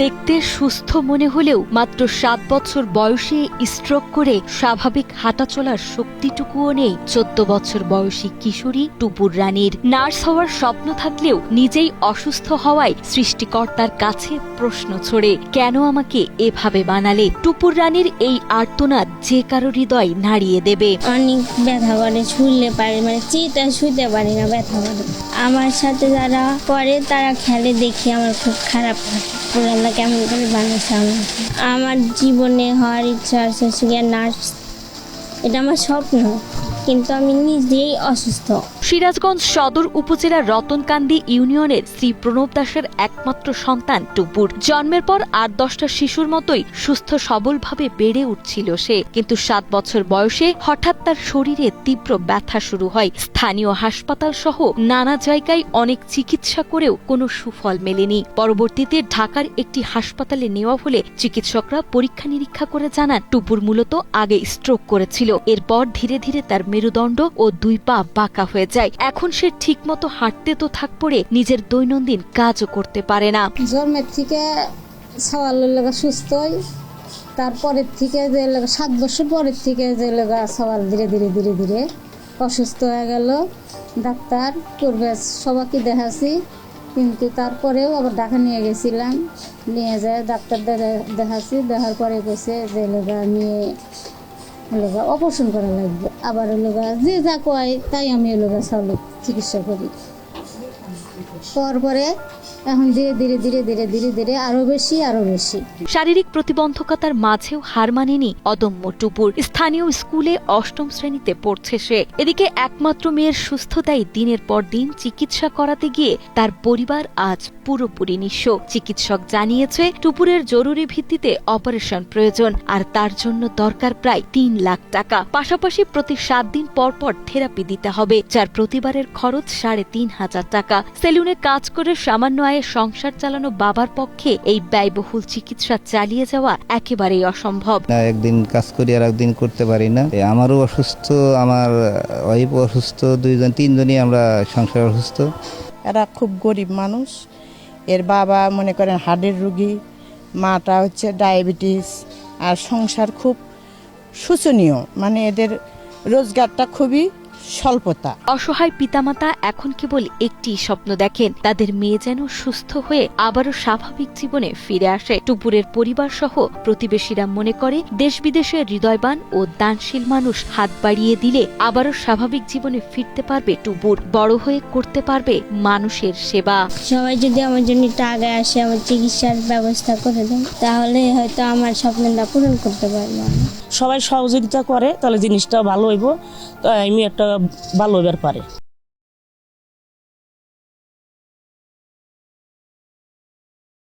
দেখতে সুস্থ মনে হলেও মাত্র ৭ বছর বয়সে স্ট্রোক করে স্বাভাবিক হাঁটাচলার শক্তিটুকুও নেই ১৪ বছর বয়সী কিশোরী টুপুর রানীর। নার্স হওয়ার স্বপ্ন থাকলেও নিজেই অসুস্থ হওয়ায় সৃষ্টিকর্তার কাছে প্রশ্ন ছড়ে, কেন আমাকে এভাবে বানালে? টুপুর রানীর এই আর্তনাদ যে কারো হৃদয় নাড়িয়ে দেবে। অনেক ব্যথা করে, শুনলে পারি, চিতা শুতে পারি না, ব্যথা করে। আমার সাথে যারা করে তারা খেলে দেখি আমার খুব খারাপ লাগে। পুরাল্লা কেমন করে বানিয়েছে আমার জীবনে হওয়ার ইচ্ছা আছে নার্স, এটা আমার স্বপ্ন, কিন্তু আমি নিজেই অসুস্থ। সিরাজগঞ্জ সদর উপজেলার রতনকান্দি ইউনিয়নের শ্রী প্রণব দাসের একমাত্র সন্তান টুপুর। জন্মের পর ৮-১০টা শিশুর মতোই সুস্থ সবলভাবে বেড়ে উঠছিল সে, কিন্তু ৭ বছর বয়সে হঠাৎ তার শরীরে তীব্র ব্যথা শুরু হয়। স্থানীয় হাসপাতাল সহ নানা জায়গায় অনেক চিকিৎসা করেও কোনো সুফল মেলেনি। পরবর্তীতে ঢাকার একটি হাসপাতালে নেওয়া হলে চিকিৎসকরা পরীক্ষা নিরীক্ষা করে জানান টুপুর মূলত আগে স্ট্রোক করেছিল। এরপর ধীরে ধীরে তার মেরুদণ্ড ও ২ পা বাঁকা হয়ে যায়। এখন সে ঠিকমতো হাঁটতে তো থাক পড়ে নিজের দৈনন্দিন কাজও করতে পারে না। জন্মের থেকে সওয়ালের লাগা সুস্থই, তারপরের থেকে যে ৭ বছর পরের থেকে যে লাগা সওয়াল ধীরে ধীরে ধীরে ধীরে অসুস্থ হয়ে গেল। ডাক্তার করবে সবাইকে দেখাছি, কিন্তু তারপরেও আবার ঢাকা নিয়ে গেছিলাম। নিয়ে যায় ডাক্তার দেখাছি, দেখার পরে গেছে যে লাগা নিয়ে অপারেশন করা লাগবে। আবার যে যা কয় তাই আমি চিকিৎসা করি। পরে এখন ধীরে ধীরে ধীরে ধীরে ধীরে ধীরে আরো বেশি। শারীরিক প্রতিবন্ধকতার মাঝেও হার মানেনি অদম্য টুপুর। স্থানীয় স্কুলে ৮ম শ্রেণীতে পড়ছে সে। এদিকে একমাত্র মেয়ের সুস্থতায় দিনের পর দিন চিকিৎসা করাতে গিয়ে তার পরিবার আজ পুরোপুরি নিঃস্ব। চিকিৎসক জানিয়েছে টুপুরের জরুরি ভিত্তিতে অপারেশন প্রয়োজন, আর তার জন্য দরকার প্রায় ৩ লাখ টাকা। পাশাপাশি প্রতি ৭ দিন পর পর থেরাপি দিতে হবে, যার প্রতিবারের খরচ ৩৫০০ টাকা। সেলুনে কাজ করে সামান্য আয়ে সংসার চালানো বাবার পক্ষে এই ব্যয়বহুল চিকিৎসা চালিয়ে যাওয়া একেবারেই অসম্ভব। একদিন কাজ করি আর একদিন করতে পারি না। আমারও অসুস্থ, আমার ওয়াইফ অসুস্থ, ২-৩জনই আমরা সংসার অসুস্থ। এরা খুব গরিব মানুষ। এর বাবা মনে করেন হার্টের রোগী, মাটা হচ্ছে ডায়াবেটিস, আর সংসার খুব শোচনীয়, এদের রোজগারটা খুবই স্বল্পতা। অসহায় পিতামাতা এখন কেবল একটি স্বপ্ন দেখেন, তাদের মেয়ে যেন সুস্থ হয়ে আবারও স্বাভাবিক জীবনে ফিরে আসে। টুপুরের পরিবার সহ প্রতিবেশীরা মনে করে দেশ বিদেশের হৃদয়বান ও দানশীল মানুষ হাত বাড়িয়ে দিলে আবারও স্বাভাবিক জীবনে ফিরতে পারবে টুপুর, বড় হয়ে করতে পারবে মানুষের সেবা। সবাই যদি আমার জন্য একটু আগে আসে, আমার চিকিৎসার ব্যবস্থা করে দেয়, তাহলে হয়তো আমার স্বপ্নটা পূরণ করতে পারবো। সবাই সহযোগিতা করে তাহলে জিনিসটা ভালো হইব, আমি একটা ভালো হইবার পারে।